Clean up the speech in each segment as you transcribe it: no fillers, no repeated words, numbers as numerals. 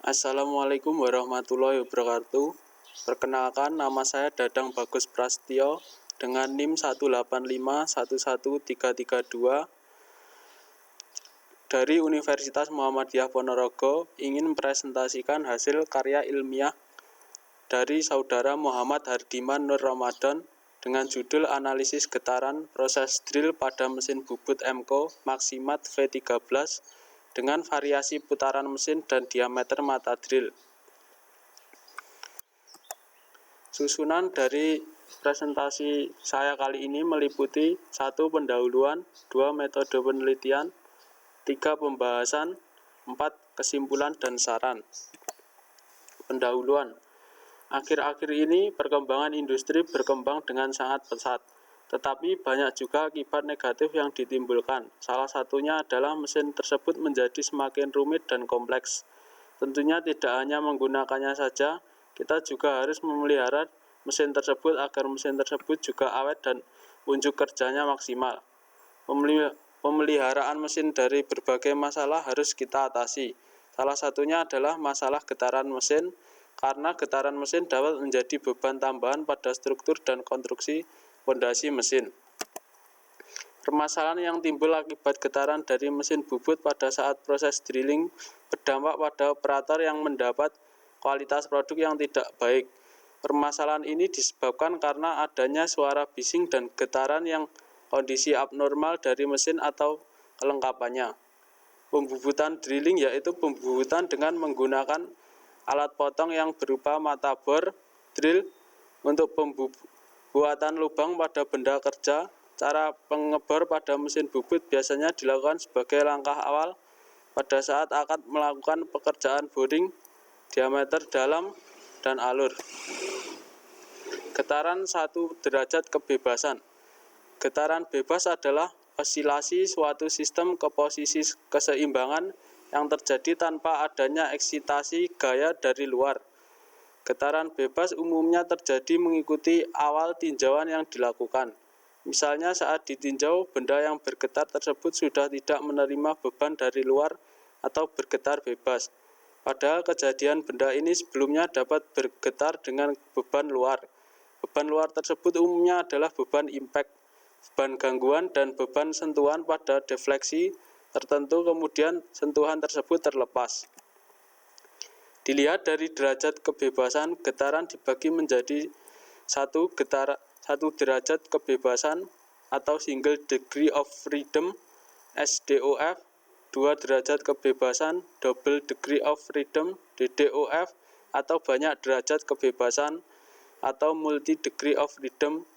Assalamualaikum warahmatullahi wabarakatuh. Perkenalkan, nama saya Dadang Bagus Prastio dengan NIM 185111332 dari Universitas Muhammadiyah Ponorogo, ingin mempresentasikan hasil karya ilmiah dari Saudara Muhammad Hardiman Nur Ramadan dengan judul Analisis Getaran Proses Drill pada Mesin Bubut MCO Maximat V13 dengan variasi putaran mesin dan diameter mata drill. Susunan dari presentasi saya kali ini meliputi 1. Pendahuluan, 2. Metode penelitian, 3. Pembahasan, 4. Kesimpulan dan saran. Pendahuluan. Akhir-akhir ini perkembangan industri berkembang dengan sangat pesat, tetapi banyak juga akibat negatif yang ditimbulkan. Salah satunya adalah mesin tersebut menjadi semakin rumit dan kompleks. Tentunya tidak hanya menggunakannya saja, kita juga harus memelihara mesin tersebut agar mesin tersebut juga awet dan unjuk kerjanya maksimal. Pemeliharaan mesin dari berbagai masalah harus kita atasi. Salah satunya adalah masalah getaran mesin, karena getaran mesin dapat menjadi beban tambahan pada struktur dan konstruksi fondasi mesin. Permasalahan yang timbul akibat getaran dari mesin bubut pada saat proses drilling berdampak pada operator yang mendapat kualitas produk yang tidak baik. Permasalahan ini disebabkan karena adanya suara bising dan getaran yang kondisi abnormal dari mesin atau kelengkapannya. Pembubutan drilling yaitu pembubutan dengan menggunakan alat potong yang berupa mata bor, drill, untuk pembuatan lubang pada benda kerja. Cara pengebor pada mesin bubut biasanya dilakukan sebagai langkah awal pada saat akan melakukan pekerjaan boring diameter dalam dan alur. Getaran 1 derajat kebebasan. Getaran bebas adalah osilasi suatu sistem ke posisi keseimbangan yang terjadi tanpa adanya eksitasi gaya dari luar. Getaran bebas umumnya terjadi mengikuti awal tinjauan yang dilakukan. Misalnya saat ditinjau, benda yang bergetar tersebut sudah tidak menerima beban dari luar atau bergetar bebas. Padahal kejadian benda ini sebelumnya dapat bergetar dengan beban luar. Beban luar tersebut umumnya adalah beban impact, beban gangguan, dan beban sentuhan pada defleksi tertentu, kemudian sentuhan tersebut terlepas. Dilihat dari derajat kebebasan, getaran dibagi menjadi 1 derajat kebebasan atau single degree of freedom SDOF, 2 derajat kebebasan double degree of freedom DDOF, atau banyak derajat kebebasan atau multi degree of freedom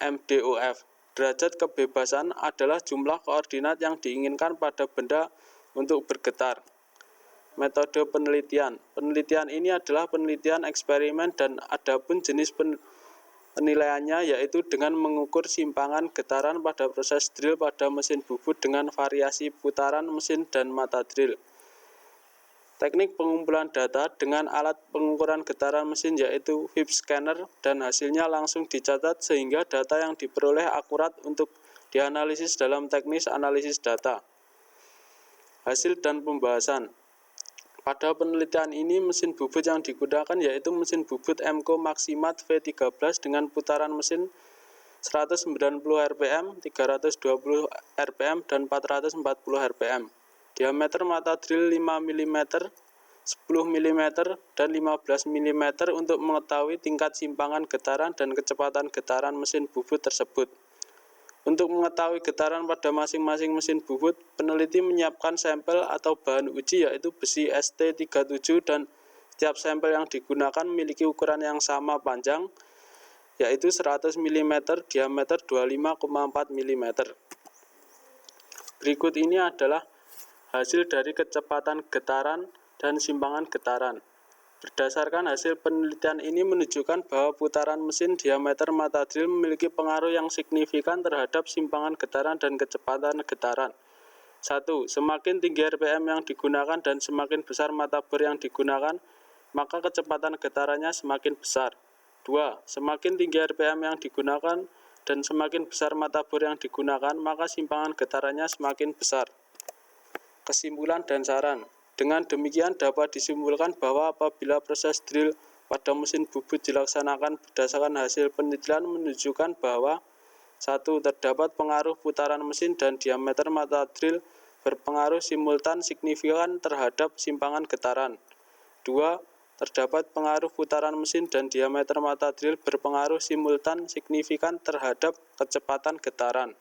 MDOF. Derajat kebebasan adalah jumlah koordinat yang diinginkan pada benda untuk bergetar. Metode penelitian. Penelitian ini adalah penelitian eksperimen dan adapun jenis penilaiannya yaitu dengan mengukur simpangan getaran pada proses drill pada mesin bubut dengan variasi putaran mesin dan mata drill. Teknik pengumpulan data dengan alat pengukuran getaran mesin yaitu FIB scanner, dan hasilnya langsung dicatat sehingga data yang diperoleh akurat untuk dianalisis dalam teknis analisis data. Hasil dan pembahasan. Pada penelitian ini, mesin bubut yang digunakan yaitu mesin bubut MCO Maximat V13 dengan putaran mesin 190 rpm, 320 rpm, dan 440 rpm. Diameter mata drill 5 mm, 10 mm, dan 15 mm untuk mengetahui tingkat simpangan getaran dan kecepatan getaran mesin bubut tersebut. Untuk mengetahui getaran pada masing-masing mesin bubut, peneliti menyiapkan sampel atau bahan uji yaitu besi ST37, dan setiap sampel yang digunakan memiliki ukuran yang sama panjang, yaitu 100 mm, diameter 25,4 mm. Berikut ini adalah hasil dari kecepatan getaran dan simpangan getaran. Berdasarkan hasil penelitian ini menunjukkan bahwa putaran mesin diameter mata drill memiliki pengaruh yang signifikan terhadap simpangan getaran dan kecepatan getaran. 1. Semakin tinggi RPM yang digunakan dan semakin besar mata bor yang digunakan, maka kecepatan getarannya semakin besar. 2. Semakin tinggi RPM yang digunakan dan semakin besar mata bor yang digunakan, maka simpangan getarannya semakin besar. Kesimpulan dan saran. Dengan demikian dapat disimpulkan bahwa apabila proses drill pada mesin bubut dilaksanakan berdasarkan hasil penelitian menunjukkan bahwa 1. Terdapat pengaruh putaran mesin dan diameter mata drill berpengaruh simultan signifikan terhadap simpangan getaran. 2. Terdapat pengaruh putaran mesin dan diameter mata drill berpengaruh simultan signifikan terhadap kecepatan getaran.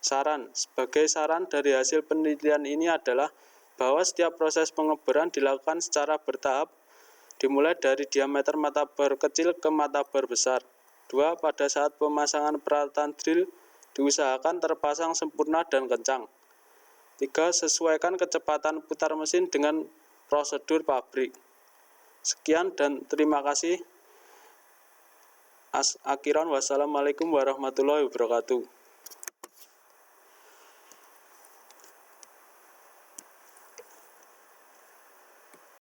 Saran. Sebagai saran dari hasil penelitian ini adalah bahwa setiap proses pengeboran dilakukan secara bertahap, dimulai dari diameter mata bor kecil ke mata bor besar. 2. Pada saat pemasangan peralatan drill, diusahakan terpasang sempurna dan kencang. 3. Sesuaikan kecepatan putar mesin dengan prosedur pabrik. Sekian dan terima kasih. Akhiran wassalamualaikum warahmatullahi wabarakatuh.